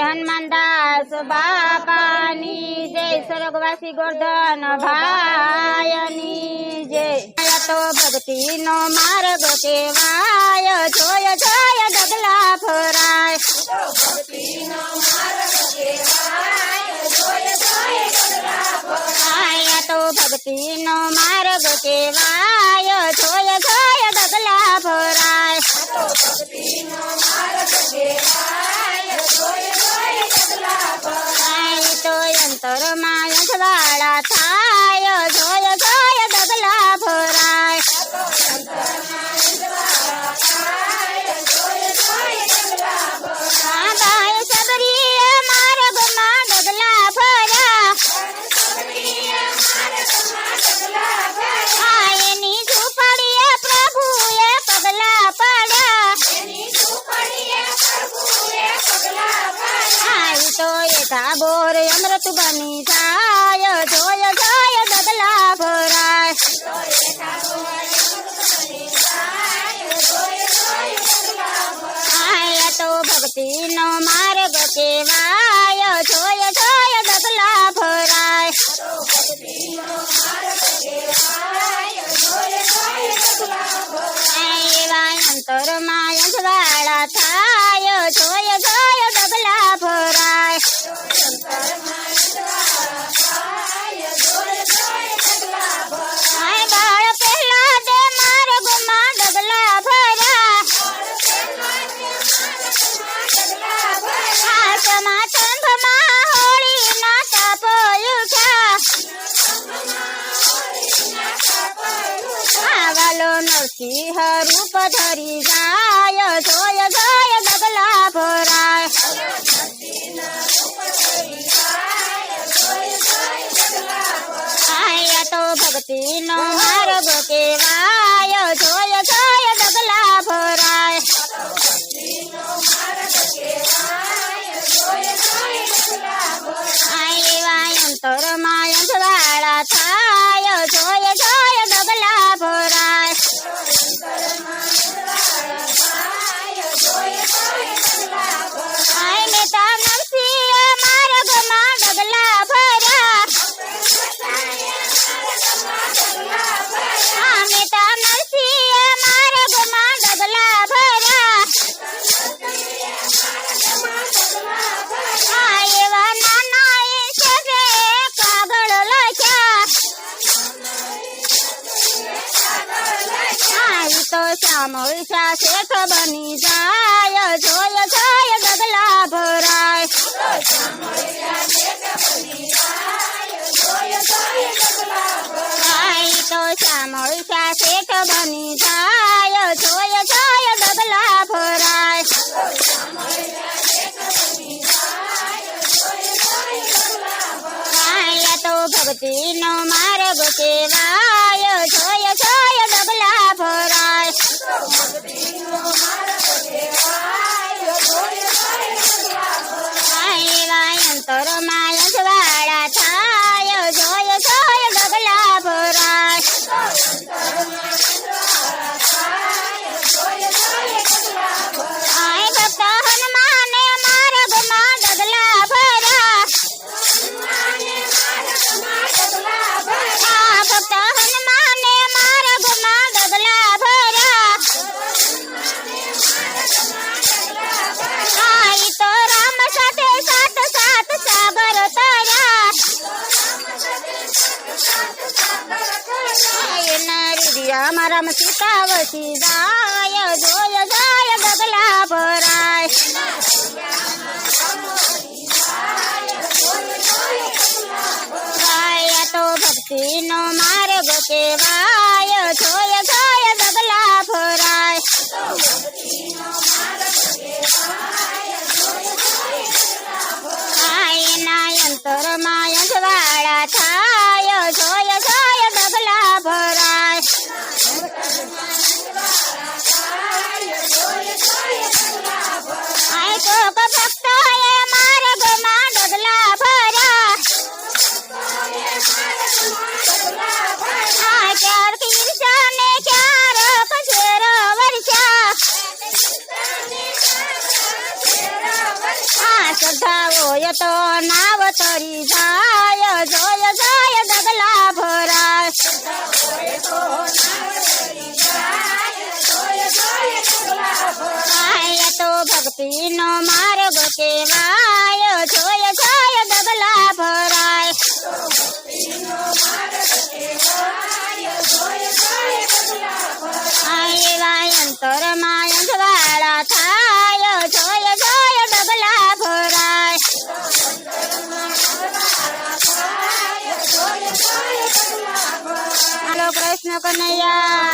हनुमान दास बापानी जय स्वर्गवासी गोवर्धन भायनी जय तो भक्ति नो मार्ग केवाय जोय जोय गगला फराय तो भक्ति नो मार्ग केवाय जोय जोय गगला फराय तो अंतर माय वाला थाय जोय जोय गगला फराय गाय सबरी मार्ग मा गगला फरा एनी झूपड़िए प्रभुए पगला पड़ा तो ये बोर अमृत बनी जाय जोय जोय गगला फराय तो भक्ति नो मार्ग केवाय जोय जोय गगला फराय अंतर माय वाला थाय जोय जोय गगला फराय बाळ पहला दे मार्ग मा गगला भरा समाचंभ मा होळी नाटा पयुठा आवालो नरसिंह रूप धरी जाय जोय जोय गगला फराय तो भक्ति नो मार्ग केवाय जोय जोय गगला फराय अंतर माय वाला थाय जोय जोय गगला फराय मेता नरसिंह मार्ग मा गगला भरा मेता नरसिंह मार्ग मा गगला भरा एवा नाना ईशे कागळ लख्या तो श्याम ईशा शेठ बनी जाय जोय जोय गगला भराय तो श्याम ईशा शेठ बनी जाय जोय जोय गगला भराय तो भक्ति नो मार्ग केवाय जोय जोय गगला फराय अंतर माय वाला थाय जोय जोय गगला फराय भक्त हनुमान मार्ग मा गगला भरा भक्त हनुमान मार्ग मा गगला भरा तो राम साथे सात सात सागर तरा राम सीता वसी जाय जोय जोय गगला फराय तो भक्ति नो मार्ग केवाय जोय जोय गगला फराय अंतर माय वाला थाय जोय जोय गगला फराय तो भक्त मार्ग मा गगला भरा क्या જોય તો નાવ તરી જાય જોય જોય ડગલા ભરાય આય તો ભક્તિનો માર્ગ કેવાય જોય જોય ડગલા ભરાય એવા અંતરમાં અંધવાળા થાય જોય જોય ડગલા ભરાય હાલો કૃષ્ણ કનૈયા